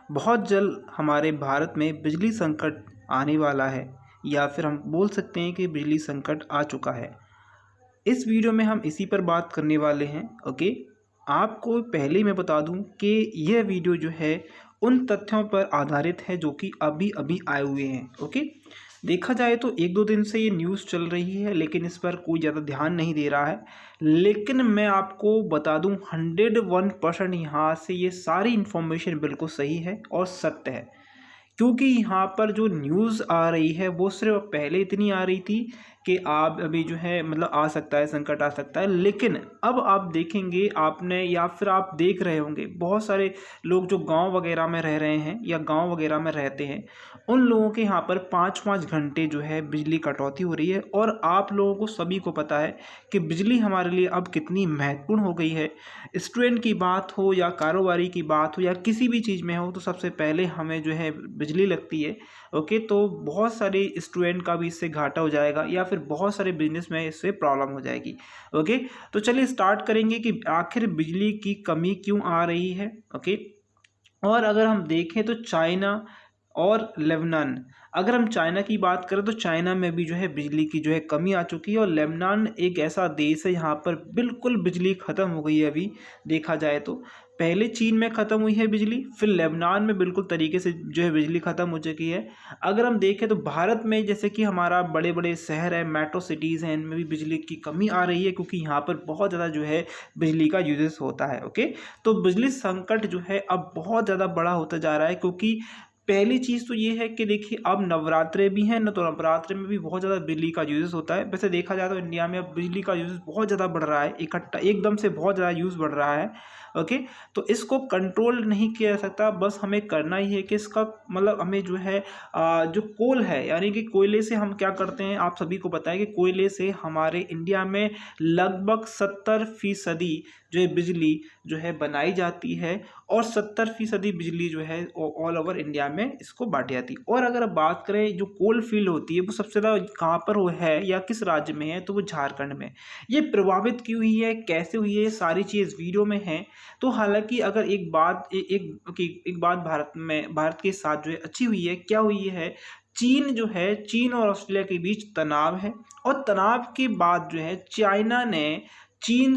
बहुत जल्द हमारे भारत में बिजली संकट आने वाला है, या फिर हम बोल सकते हैं कि बिजली संकट आ चुका है। इस वीडियो में हम इसी पर बात करने वाले हैं। ओके, आपको पहले ही मैं बता दूं कि यह वीडियो जो है उन तथ्यों पर आधारित है जो कि अभी अभी आए हुए हैं। ओके, देखा जाए तो एक दो दिन से ये न्यूज़ चल रही है, लेकिन इस पर कोई ज़्यादा ध्यान नहीं दे रहा है। लेकिन मैं आपको बता दूं 101% यहाँ से ये सारी इन्फॉर्मेशन बिल्कुल सही है और सत्य है। क्योंकि यहाँ पर जो न्यूज़ आ रही है वो सिर्फ पहले इतनी आ रही थी कि आप अभी जो है मतलब आ सकता है, संकट आ सकता है। लेकिन अब आप देखेंगे, आपने या फिर आप देख रहे होंगे बहुत सारे लोग जो गांव वगैरह में रह रहे हैं या गांव वगैरह में रहते हैं, उन लोगों के यहाँ पर 5-5 घंटे जो है बिजली कटौती हो रही है। और आप लोगों को सभी को पता है कि बिजली हमारे लिए अब कितनी महत्वपूर्ण हो गई है। स्टूडेंट की बात हो या कारोबारी की बात हो या किसी भी चीज़ में हो, तो सबसे पहले हमें जो है बिजली लगती है। ओके, तो बहुत सारे स्टूडेंट का भी इससे घाटा हो जाएगा या फिर बहुत सारे बिजनेस में इससे प्रॉब्लम हो जाएगी। ओके, तो चलिए स्टार्ट करेंगे कि आखिर बिजली की कमी क्यों आ रही है। ओके, और अगर हम देखें तो चाइना और लेबनान, अगर हम चाइना की बात करें तो चाइना में भी जो है बिजली की जो है कमी आ चुकी है। और लेबनान एक ऐसा देश है यहाँ पर बिल्कुल बिजली ख़त्म हो गई है। अभी देखा जाए तो पहले चीन में ख़त्म हुई है बिजली, फिर लेबनान में बिल्कुल तरीके से जो है बिजली ख़त्म हो चुकी है। अगर हम देखें तो भारत में जैसे कि हमारा बड़े बड़े शहर है, मेट्रो सिटीज़ हैं, इनमें भी बिजली की कमी आ रही है क्योंकि यहाँ पर बहुत ज़्यादा जो है बिजली का यूजेस होता है। ओके, तो बिजली संकट जो है अब बहुत ज़्यादा बड़ा होता जा रहा है। क्योंकि पहली चीज़ तो ये है कि देखिए अब नवरात्रे भी हैं न, तो नवरात्रे में भी बहुत ज़्यादा बिजली का यूज़ होता है। वैसे देखा जाए तो इंडिया में अब बिजली का यूज़ बहुत ज़्यादा बढ़ रहा है, इकट्ठा एकदम से बहुत ज़्यादा यूज़ बढ़ रहा है। ओके, तो इसको कंट्रोल नहीं किया जा सकता, बस हमें करना ही है कि इसका मतलब हमें जो है जो कोल है, यानी कि कोयले से हम क्या करते हैं, आप सभी को पता है कि कोयले से हमारे इंडिया में लगभग 70% जो है बिजली जो है बनाई जाती है। और 70% बिजली जो है ऑल ओवर इंडिया में इसको बांटी जाती है। और अगर बात करें जो कोल फील्ड होती है वो सबसे ज़्यादा कहाँ पर वो है या किस राज्य में है, तो वो झारखंड में। ये प्रभावित क्यों हुई है, कैसे हुई है, ये सारी चीज़ वीडियो में है। तो हालांकि अगर एक बात एक बात भारत के साथ जो है अच्छी हुई है, क्या हुई है, चीन जो है, चीन और ऑस्ट्रेलिया के बीच तनाव है। और तनाव के बाद जो है चाइना ने चीन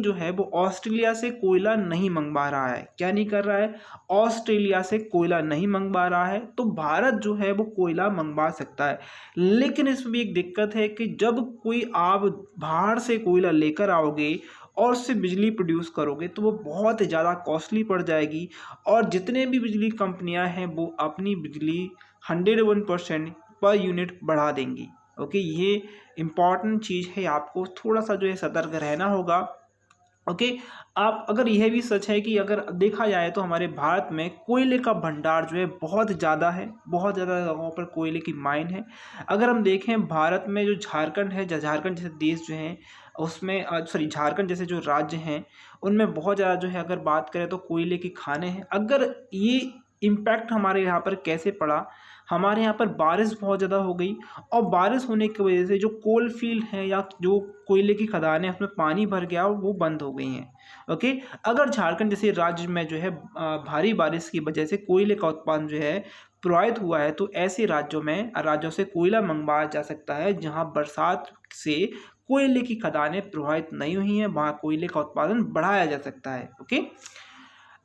जो है वो ऑस्ट्रेलिया से कोयला नहीं मंगवा रहा है। क्या नहीं कर रहा है, ऑस्ट्रेलिया से कोयला नहीं मंगवा रहा है। तो भारत जो है वो कोयला मंगवा सकता है। लेकिन इसमें भी एक दिक्कत है कि जब कोई आप बाहर से कोयला लेकर आओगे और उससे बिजली प्रोड्यूस करोगे तो वो बहुत ज़्यादा कॉस्टली पड़ जाएगी। और जितने भी बिजली कंपनियां हैं वो अपनी बिजली 101% पर यूनिट बढ़ा देंगी। ओके, ये इम्पॉर्टेंट चीज़ है, आपको थोड़ा सा जो है सतर्क रहना होगा। ओके, आप अगर यह भी सच है कि अगर देखा जाए तो हमारे भारत में कोयले का भंडार जो है बहुत ज़्यादा है, बहुत ज़्यादा जगहों पर कोयले की माइन है। अगर हम देखें भारत में जो झारखंड है, झारखंड जैसे देश जो है उसमें झारखंड जैसे जो राज्य हैं उनमें बहुत ज़्यादा जो है अगर बात करें तो कोयले की खानें हैं। अगर ये इम्पैक्ट हमारे यहाँ पर कैसे पड़ा, हमारे यहाँ पर बारिश बहुत ज़्यादा हो गई और बारिश होने की वजह से जो कोल फील्ड है या जो कोयले की खदानें उसमें पानी भर गया और वो बंद हो गई हैं। ओके, अगर झारखंड जैसे राज्य में जो है भारी बारिश की वजह से कोयले का उत्पादन जो है प्रभावित हुआ है, तो ऐसे राज्यों से कोयला मंगवाया जा सकता है जहां बरसात से कोयले की खदानें प्रभावित नहीं हुई हैं, वहां कोयले का उत्पादन बढ़ाया जा सकता है। ओके,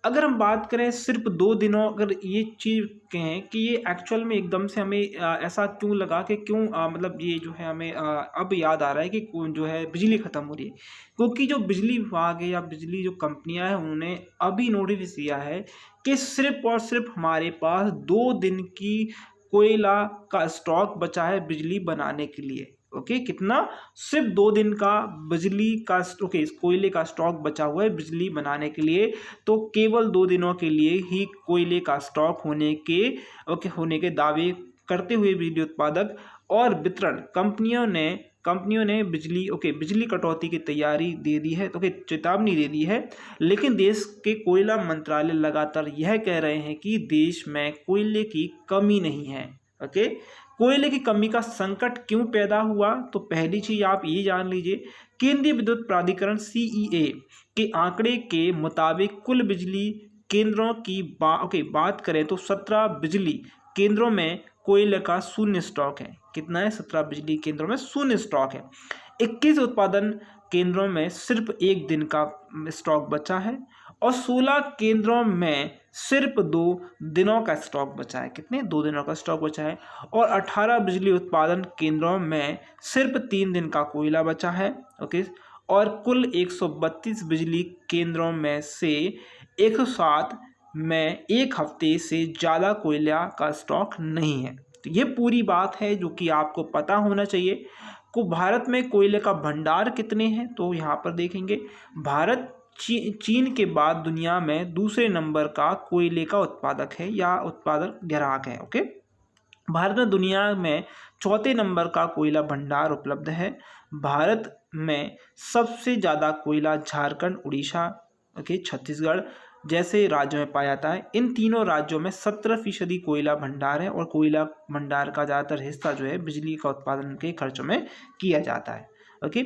अगर हम बात करें सिर्फ 2 दिनों, अगर ये चीज़ कहें कि ये एक्चुअल में एकदम से हमें ऐसा क्यों लगा कि क्यों मतलब ये जो है हमें अब याद आ रहा है कि जो है बिजली ख़त्म हो रही है, क्योंकि जो बिजली विभाग है या बिजली जो कंपनियां हैं उन्होंने अभी नोटिस दिया है कि सिर्फ और सिर्फ हमारे पास 2 दिन की कोयला का स्टॉक बचा है बिजली बनाने के लिए। ओके, कितना, सिर्फ 2 दिन का बिजली का ओके कोयले का स्टॉक बचा हुआ है बिजली बनाने के लिए। तो केवल 2 दिनों के लिए ही कोयले का स्टॉक होने के दावे करते हुए बिजली उत्पादक और वितरण कंपनियों ने बिजली कटौती की तैयारी दे दी है, चेतावनी दे दी है। लेकिन देश के कोयला मंत्रालय लगातार यह कह रहे हैं कि देश में कोयले की कमी नहीं है। ओके, कोयले की कमी का संकट क्यों पैदा हुआ, तो पहली चीज आप ये जान लीजिए, केंद्रीय विद्युत प्राधिकरण CEA के आंकड़े के मुताबिक कुल बिजली केंद्रों की बात करें तो 17 बिजली केंद्रों में कोयले का शून्य स्टॉक है। कितना है? 17 बिजली केंद्रों में शून्य स्टॉक है। 21 उत्पादन केंद्रों में सिर्फ एक दिन का स्टॉक बचा है और 16 केंद्रों में सिर्फ 2 दिनों का स्टॉक बचा है। कितने? 2 दिनों का स्टॉक बचा है। और 18 बिजली उत्पादन केंद्रों में सिर्फ 3 दिन का कोयला बचा है। ओके, और कुल 132 बिजली केंद्रों में से 107 में एक हफ्ते से ज़्यादा कोयला का स्टॉक नहीं है। तो ये पूरी बात है जो कि आपको पता होना चाहिए। भारत में कोयले का भंडार कितने हैं? तो यहाँ पर देखेंगे, भारत चीन के बाद दुनिया में दूसरे नंबर का कोयले का उत्पादक है या उत्पादक ग्राहक है। ओके, भारत में दुनिया में चौथे नंबर का कोयला भंडार उपलब्ध है। भारत में सबसे ज़्यादा कोयला झारखंड, उड़ीसा, छत्तीसगढ़ जैसे राज्यों में पाया जाता है। इन तीनों राज्यों में 17% कोयला भंडार है और कोयला भंडार का ज़्यादातर हिस्सा जो है बिजली का उत्पादन के खर्चों में किया जाता है। ओके,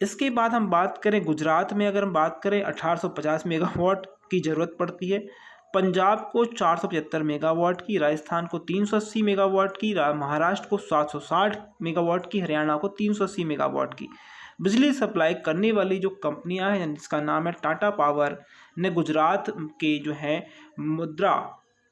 इसके बाद हम बात करें गुजरात में, अगर हम बात करें 1850 मेगावाट की ज़रूरत पड़ती है। पंजाब को 475 मेगावाट की, राजस्थान को 380 मेगावाट की, महाराष्ट्र को 760 मेगावाट की, हरियाणा को 380 मेगावाट की बिजली सप्लाई करने वाली जो कंपनियां हैं जिसका नाम है टाटा पावर ने गुजरात के जो है मुद्रा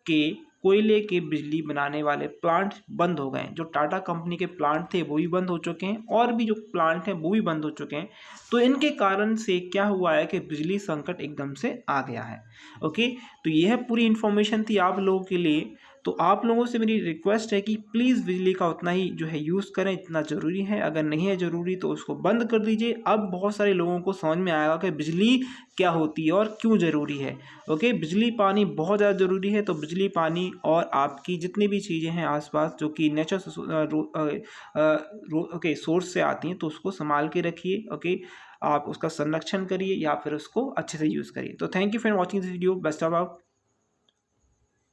के कोयले के बिजली बनाने वाले प्लांट बंद हो गए हैं। जो टाटा कंपनी के प्लांट थे वो भी बंद हो चुके हैं और भी जो प्लांट हैं वो भी बंद हो चुके हैं। तो इनके कारण से क्या हुआ है कि बिजली संकट एकदम से आ गया है। ओके, तो यह पूरी इन्फॉर्मेशन थी आप लोगों के लिए। तो आप लोगों से मेरी रिक्वेस्ट है कि प्लीज़ बिजली का उतना ही जो है यूज़ करें जितना ज़रूरी है। अगर नहीं है ज़रूरी तो उसको बंद कर दीजिए। अब बहुत सारे लोगों को समझ में आएगा कि बिजली क्या होती है और क्यों ज़रूरी है। ओके, बिजली पानी बहुत ज़्यादा ज़रूरी है। तो बिजली पानी और आपकी जितनी भी चीज़ें हैं आसपास जो कि नेचर सोर्स से आती हैं तो उसको संभाल के रखिए। ओके, आप उसका संरक्षण करिए या फिर उसको अच्छे से यूज़ करिए। तो thank you for watching this video. Best of luck.